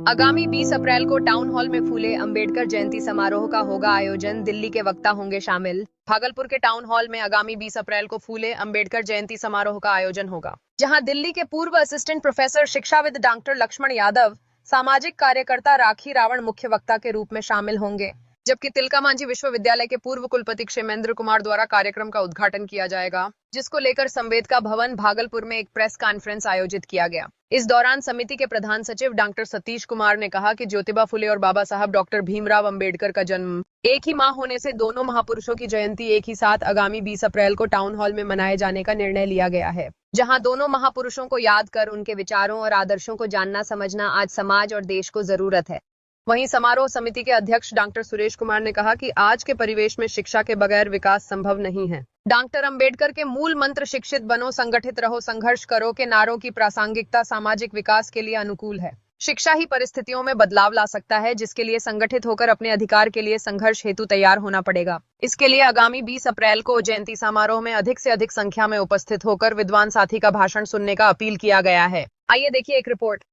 आगामी 20 अप्रैल को town hall में फूले अंबेडकर जयंती समारोह का होगा आयोजन। दिल्ली के वक्ता होंगे शामिल। भागलपुर के टाउन हॉल में आगामी 20 अप्रैल को फूले अंबेडकर जयंती समारोह का आयोजन होगा, जहां दिल्ली के पूर्व असिस्टेंट प्रोफेसर शिक्षाविद डॉक्टर लक्ष्मण यादव, सामाजिक कार्यकर्ता राखी रावण मुख्य वक्ता के रूप में शामिल होंगे, जबकि तिलका मांझी विश्वविद्यालय के पूर्व कुलपति क्षेमेंद्र कुमार द्वारा कार्यक्रम का उद्घाटन किया जाएगा, जिसको लेकर संवेदका भवन भागलपुर में एक प्रेस कॉन्फ्रेंस आयोजित किया गया। इस दौरान समिति के प्रधान सचिव डॉक्टर सतीश कुमार ने कहा कि ज्योतिबा फुले और बाबा साहब डॉक्टर भीमराव अंबेडकर का जन्म एक ही माह होने से दोनों महापुरुषों की जयंती एक ही साथ आगामी 20 अप्रैल को टाउन हॉल में मनाए जाने का निर्णय लिया गया है, जहां दोनों महापुरुषों को याद कर उनके विचारों और आदर्शों को जानना समझना आज समाज और देश को जरूरत है। वहीं समारोह समिति के अध्यक्ष डॉक्टर सुरेश कुमार ने कहा कि आज के परिवेश में शिक्षा के बगैर विकास संभव नहीं है। डॉक्टर अंबेडकर के मूल मंत्र शिक्षित बनो, संगठित रहो, संघर्ष करो के नारों की प्रासंगिकता सामाजिक विकास के लिए अनुकूल है। शिक्षा ही परिस्थितियों में बदलाव ला सकता है, जिसके लिए संगठित होकर अपने अधिकार के लिए संघर्ष हेतु तैयार होना पड़ेगा। इसके लिए आगामी 20 अप्रैल को जयंती समारोह में अधिक से अधिक संख्या में उपस्थित होकर विद्वान साथी का भाषण सुनने का अपील किया गया है। आइए देखिए एक रिपोर्ट।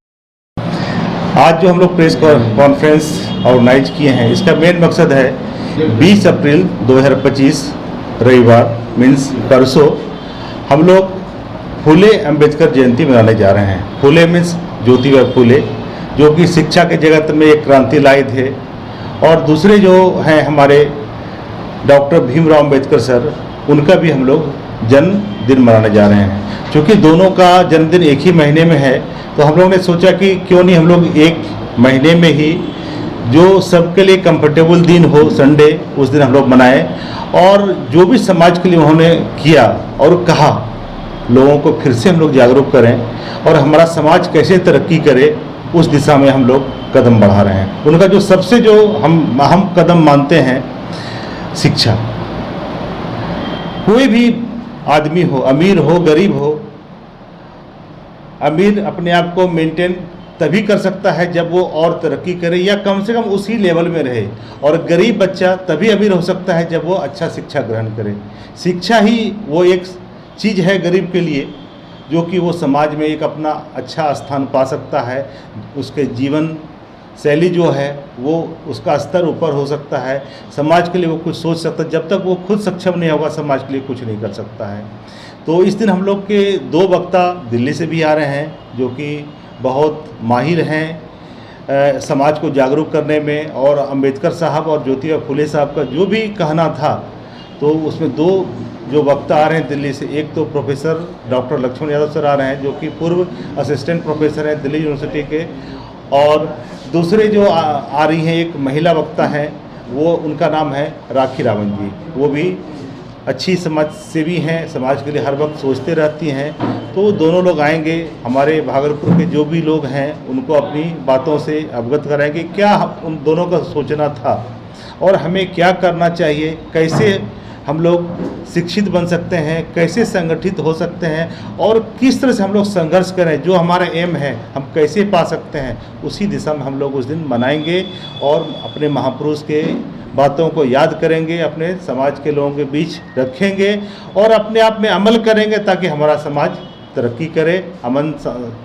आज जो हम लोग प्रेस कॉन्फ्रेंस ऑर्गेनाइज किए हैं, इसका मेन मकसद है 20 अप्रैल 2025 रविवार मीन्स परसों हम लोग फुले अंबेडकर जयंती मनाने जा रहे हैं। फुले मीन्स ज्योतिबा फुले, जो कि शिक्षा के जगत में एक क्रांति लाई थे, और दूसरे जो हैं हमारे डॉक्टर भीमराव अंबेडकर सर, उनका भी हम लोग जन्मदिन मनाने जा रहे हैं। क्योंकि दोनों का जन्मदिन एक ही महीने में है, तो हम लोग ने सोचा कि क्यों नहीं हम लोग एक महीने में ही जो सबके लिए कंफर्टेबल दिन हो, संडे, उस दिन हम लोग मनाएं, और जो भी समाज के लिए उन्होंने किया और कहा, लोगों को फिर से हम लोग जागरूक करें और हमारा समाज कैसे तरक्की करे, उस दिशा में हम लोग कदम बढ़ा रहे हैं। उनका जो सबसे जो हम अहम कदम मानते हैं, शिक्षा। कोई भी आदमी हो, अमीर हो, गरीब हो, अमीर अपने आप को मेंटेन तभी कर सकता है जब वो और तरक्की करे या कम से कम उसी लेवल में रहे, और गरीब बच्चा तभी अमीर हो सकता है जब वो अच्छा शिक्षा ग्रहण करे। शिक्षा ही वो एक चीज़ है गरीब के लिए जो कि वो समाज में एक अपना अच्छा स्थान पा सकता है। उसके जीवन शैली जो है वो उसका स्तर ऊपर हो सकता है, समाज के लिए वो कुछ सोच सकता है। जब तक वो खुद सक्षम नहीं होगा, समाज के लिए कुछ नहीं कर सकता है। तो इस दिन हम लोग के 2 वक्ता दिल्ली से भी आ रहे हैं, जो कि बहुत माहिर हैं समाज को जागरूक करने में, और अंबेडकर साहब और ज्योतिबा फुले साहब का जो भी कहना था, तो उसमें 2 जो वक्ता आ रहे हैं दिल्ली से। एक तो professor doctor Laxman Yadav sir आ रहे हैं, जो कि पूर्व असिस्टेंट प्रोफेसर हैं दिल्ली यूनिवर्सिटी के, और दूसरे जो आ रही हैं एक महिला वक्ता हैं, वो उनका नाम है राखी रावण जी। वो भी अच्छी समाज सेवी हैं, समाज के लिए हर वक्त सोचते रहती हैं। तो दोनों लोग आएंगे, हमारे भागलपुर के जो भी लोग हैं उनको अपनी बातों से अवगत कराएंगे, क्या उन दोनों का सोचना था और हमें क्या करना चाहिए, कैसे हम लोग शिक्षित बन सकते हैं, कैसे संगठित हो सकते हैं, और किस तरह से हम लोग संघर्ष करें, जो हमारा एम है हम कैसे पा सकते हैं, उसी दिशा में हम लोग उस दिन मनाएंगे और अपने महापुरुष के बातों को याद करेंगे, अपने समाज के लोगों के बीच रखेंगे और अपने आप में अमल करेंगे, ताकि हमारा समाज तरक्की करे, अमन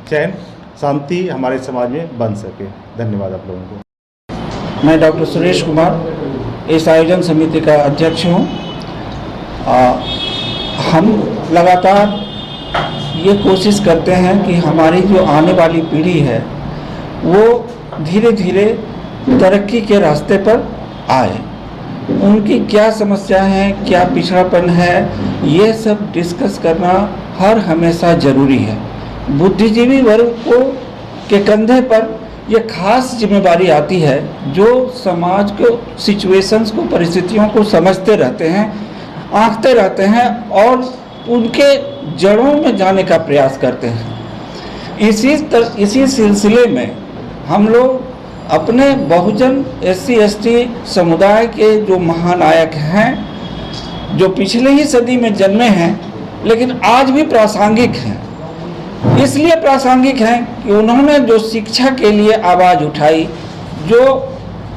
चैन शांति हमारे समाज में बन सके। धन्यवाद आप लोगों को। मैं डॉक्टर सुरेश कुमार इस आयोजन समिति का अध्यक्ष हूँ। हम लगातार ये कोशिश करते हैं कि हमारी जो आने वाली पीढ़ी है वो धीरे धीरे तरक्की के रास्ते पर आए। उनकी क्या समस्या है, क्या पिछड़ापन है, ये सब डिस्कस करना हर हमेशा ज़रूरी है। बुद्धिजीवी वर्ग को के कंधे पर ये खास जिम्मेदारी आती है, जो समाज को सिचुएशंस को, परिस्थितियों को समझते रहते हैं, आंकते रहते हैं और उनके जड़ों में जाने का प्रयास करते हैं। इसी सिलसिले में हम लोग अपने बहुजन SC/ST समुदाय के जो महानायक हैं, जो पिछले ही सदी में जन्मे हैं लेकिन आज भी प्रासंगिक हैं, इसलिए प्रासंगिक हैं कि उन्होंने जो शिक्षा के लिए आवाज़ उठाई, जो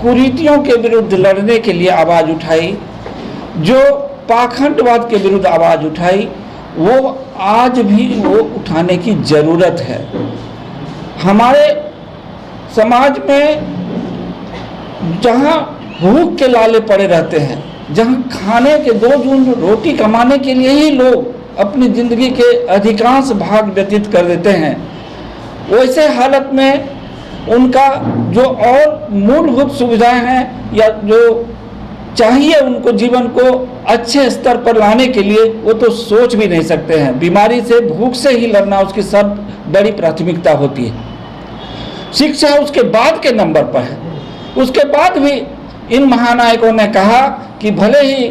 कुरीतियों के विरुद्ध लड़ने के लिए आवाज़ उठाई, जो पाखंडवाद के विरुद्ध आवाज़ उठाई, वो आज भी वो उठाने की ज़रूरत है। हमारे समाज में जहाँ भूख के लाले पड़े रहते हैं, जहाँ खाने के 2 जून रोटी कमाने के लिए ही लोग अपनी ज़िंदगी के अधिकांश भाग व्यतीत कर देते हैं, वैसे हालत में उनका जो और मूलभूत सुविधाएं हैं या जो चाहिए उनको जीवन को अच्छे स्तर पर लाने के लिए, वो तो सोच भी नहीं सकते हैं। बीमारी से, भूख से ही लड़ना उसकी सब बड़ी प्राथमिकता होती है। शिक्षा उसके बाद के नंबर पर है। उसके बाद भी इन महानायकों ने कहा कि भले ही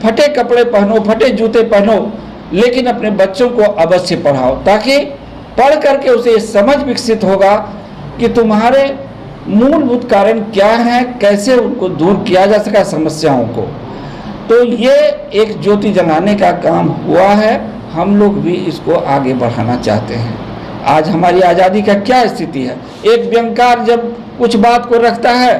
फटे कपड़े पहनो, फटे जूते पहनो, लेकिन अपने बच्चों को अवश्य पढ़ाओ, ताकि पढ़ करके उसे ये समझ विकसित होगा कि तुम्हारे मूलभूत कारण क्या हैं, कैसे उनको दूर किया जा सका समस्याओं को। तो ये एक ज्योति जलाने का काम हुआ है, हम लोग भी इसको आगे बढ़ाना चाहते हैं। आज हमारी आज़ादी का क्या स्थिति है? एक व्यंगकार जब कुछ बात को रखता है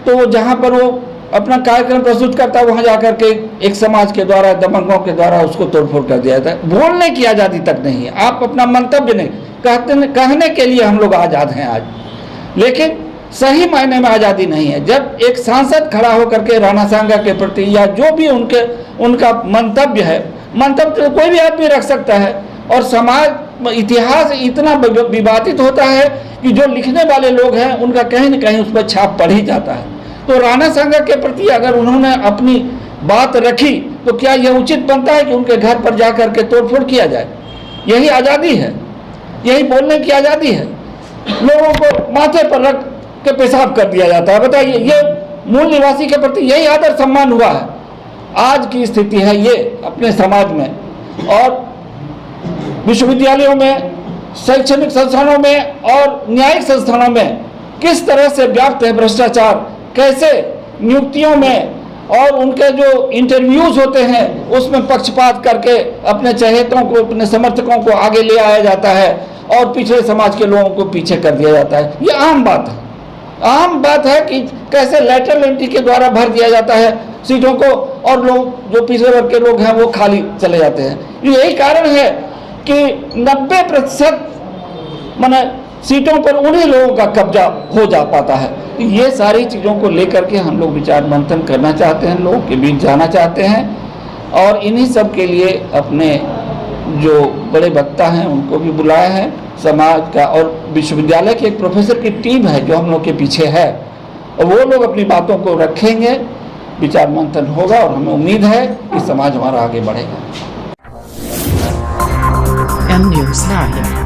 तो वो जहाँ पर वो अपना कार्यक्रम प्रस्तुत करता है, वहाँ जाकर के एक समाज के द्वारा, दबंगों के द्वारा उसको तोड़फोड़ कर दिया जाता है। बोलने की आज़ादी तक नहीं है, आप अपना मंतव्य नहीं कहने के लिए हम लोग आज़ाद हैं आज, लेकिन सही मायने में आज़ादी नहीं है। जब एक सांसद खड़ा होकर के राणा सांगा के प्रति या जो भी उनका मंतव्य है, मंतव्य तो कोई भी आदमी रख सकता है, और समाज इतिहास इतना विवादित होता है कि जो लिखने वाले लोग हैं उनका कहीं न कहीं उस पर छाप पड़ ही जाता है। तो राणा सांगा के प्रति अगर उन्होंने अपनी बात रखी तो क्या यह उचित बनता है कि उनके घर पर जाकर के तोड़फोड़ किया जाए? यही आज़ादी है, यही बोलने की आज़ादी है। लोगों को माथे पर रख के पेशाब कर दिया जाता है। बताइए, ये मूल निवासी के प्रति यही आदर सम्मान हुआ है? आज की स्थिति है ये अपने समाज में, और विश्वविद्यालयों में, शैक्षणिक संस्थानों में और न्यायिक संस्थानों में किस तरह से व्याप्त है भ्रष्टाचार, कैसे नियुक्तियों में और उनके जो इंटरव्यूज होते हैं उसमें पक्षपात करके अपने चहेतों को, अपने समर्थकों को आगे ले आया जाता है और पिछड़े समाज के लोगों को पीछे कर दिया जाता है। ये आम बात है, आम बात है कि कैसे लेटरल एंट्री के द्वारा भर दिया जाता है सीटों को, और लोग जो पिछड़े वर्ग के लोग हैं वो खाली चले जाते हैं। यही कारण है कि 90% माने सीटों पर उन्हीं लोगों का कब्जा हो जा पाता है। ये सारी चीज़ों को लेकर के हम लोग विचार मंथन करना चाहते हैं, लोगों के बीच जाना चाहते हैं, और इन्हीं सब के लिए अपने जो बड़े वक्ता हैं उनको भी बुलाया है समाज का, और विश्वविद्यालय के एक प्रोफेसर की टीम है जो हम लोग के पीछे है, और वो लोग अपनी बातों को रखेंगे, विचार मंथन होगा, और हमें उम्मीद है कि समाज हमारा आगे बढ़ेगा। M News Live।